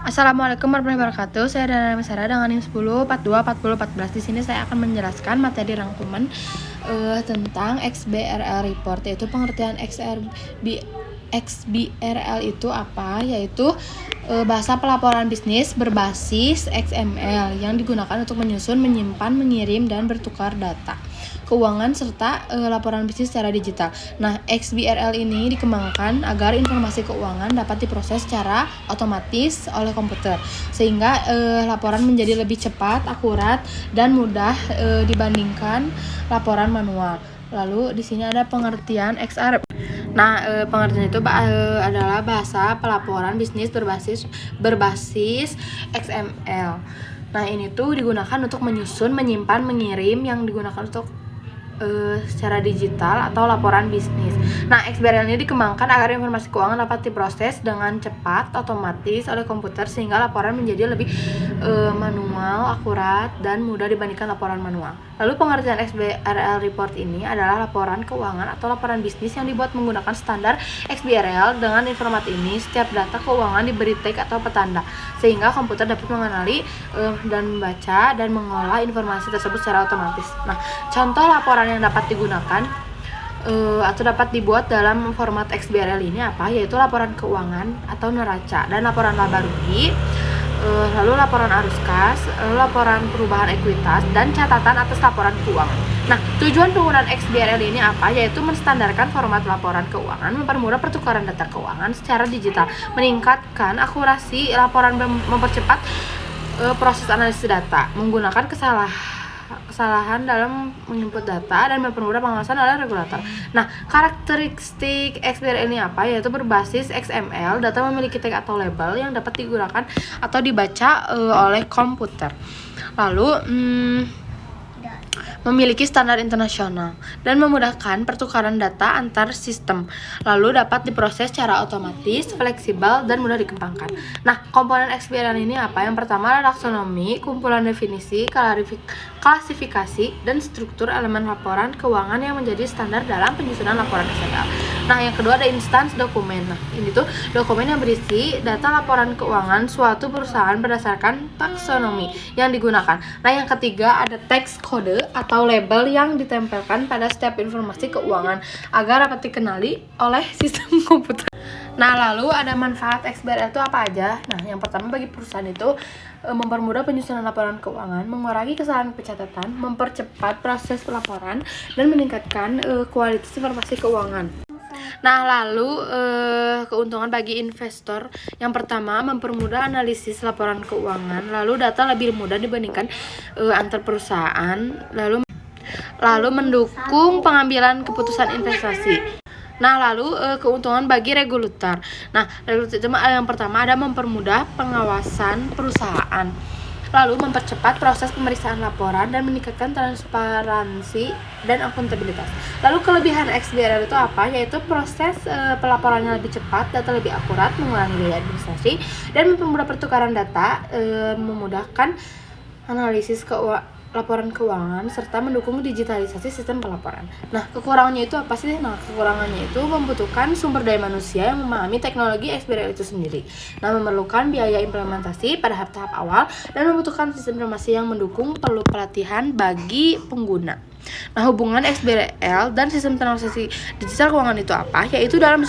Assalamualaikum warahmatullahi wabarakatuh. Saya Dana Misara dengan NIM 10 42 40 14. Di sini saya akan menjelaskan materi rangkuman tentang XBRL report, yaitu pengertian XBRL itu apa? Yaitu bahasa pelaporan bisnis berbasis XML yang digunakan untuk menyusun, menyimpan, mengirim, dan bertukar data keuangan serta laporan bisnis secara digital. Nah, XBRL ini dikembangkan agar informasi keuangan dapat diproses secara otomatis oleh komputer, sehingga laporan menjadi lebih cepat, akurat, dan mudah dibandingkan laporan manual. Lalu di sini ada pengertian XR. Nah, pengertian itu adalah bahasa pelaporan bisnis berbasis XML. Nah, ini tuh digunakan untuk menyusun, menyimpan, mengirim, yang digunakan untuk secara digital atau laporan bisnis. Nah, XBRL ini dikembangkan agar informasi keuangan dapat diproses dengan cepat, otomatis oleh komputer, sehingga laporan menjadi lebih manual, akurat, dan mudah dibandingkan laporan manual. Lalu pengertian XBRL report ini adalah laporan keuangan atau laporan bisnis yang dibuat menggunakan standar XBRL. Dengan format ini, setiap data keuangan diberi tag atau petanda, sehingga komputer dapat mengenali dan membaca dan mengolah informasi tersebut secara otomatis. Nah, contoh laporan yang dapat digunakan atau dapat dibuat dalam format XBRL ini apa? Yaitu laporan keuangan atau neraca, dan laporan laba rugi, lalu laporan arus kas, lalu laporan perubahan ekuitas, dan catatan atas laporan keuangan. Nah, tujuan penggunaan XBRL ini apa? Yaitu menstandarkan format laporan keuangan, mempermudah pertukaran data keuangan secara digital, meningkatkan akurasi laporan, mempercepat proses analisis data, menggunakan kesalahan dalam menginput data, dan mempermudah pengawasan oleh regulator. Nah, karakteristik XBRL ini apa? Yaitu berbasis XML, data memiliki tag atau label yang dapat digunakan atau dibaca oleh komputer. Lalu memiliki standar internasional dan memudahkan pertukaran data antar sistem. Lalu dapat diproses secara otomatis, fleksibel, dan mudah dikembangkan. Nah, komponen XBRL ini apa? Yang pertama adalah taksonomi, kumpulan definisi, klasifikasi, dan struktur elemen laporan keuangan yang menjadi standar dalam penyusunan laporan XML. Nah, yang kedua ada instance dokumen. Nah, ini tuh dokumen yang berisi data laporan keuangan suatu perusahaan berdasarkan taksonomi yang digunakan. Nah, yang ketiga ada teks kode atau label yang ditempelkan pada setiap informasi keuangan agar dapat dikenali oleh sistem komputer. Nah, lalu ada manfaat XBRL itu apa aja? Nah, yang pertama bagi perusahaan itu mempermudah penyusunan laporan keuangan, mengurangi kesalahan pencatatan, mempercepat proses pelaporan, dan meningkatkan kualitas informasi keuangan. Nah, lalu keuntungan bagi investor yang pertama mempermudah analisis laporan keuangan, lalu data lebih mudah dibandingkan antar perusahaan, lalu mendukung pengambilan keputusan investasi. Nah, lalu keuntungan bagi regulator. Nah, regulator itu yang pertama ada mempermudah pengawasan perusahaan, lalu mempercepat proses pemeriksaan laporan dan meningkatkan transparansi dan akuntabilitas. Lalu kelebihan XBRL itu apa? Yaitu proses pelaporannya lebih cepat, data lebih akurat, mengurangi biaya administrasi, dan mempermudah pertukaran data, memudahkan analisis laporan keuangan, serta mendukung digitalisasi sistem pelaporan. Nah, kekurangannya itu apa sih? Nah, kekurangannya itu membutuhkan sumber daya manusia yang memahami teknologi XBRL itu sendiri. Nah, memerlukan biaya implementasi pada tahap awal, dan membutuhkan sistem informasi yang mendukung, perlu pelatihan bagi pengguna. Nah, hubungan XBRL dan sistem transaksi digital keuangan itu apa? Yaitu dalam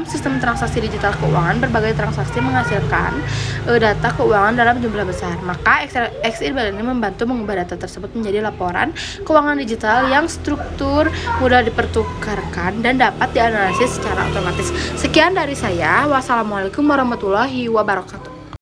sistem transaksi digital keuangan, berbagai transaksi menghasilkan data keuangan dalam jumlah besar. Maka XBRL ini membantu mengubah data tersebut menjadi laporan keuangan digital yang struktur, mudah dipertukarkan, dan dapat dianalisis secara otomatis. Sekian dari saya. Wassalamualaikum warahmatullahi wabarakatuh.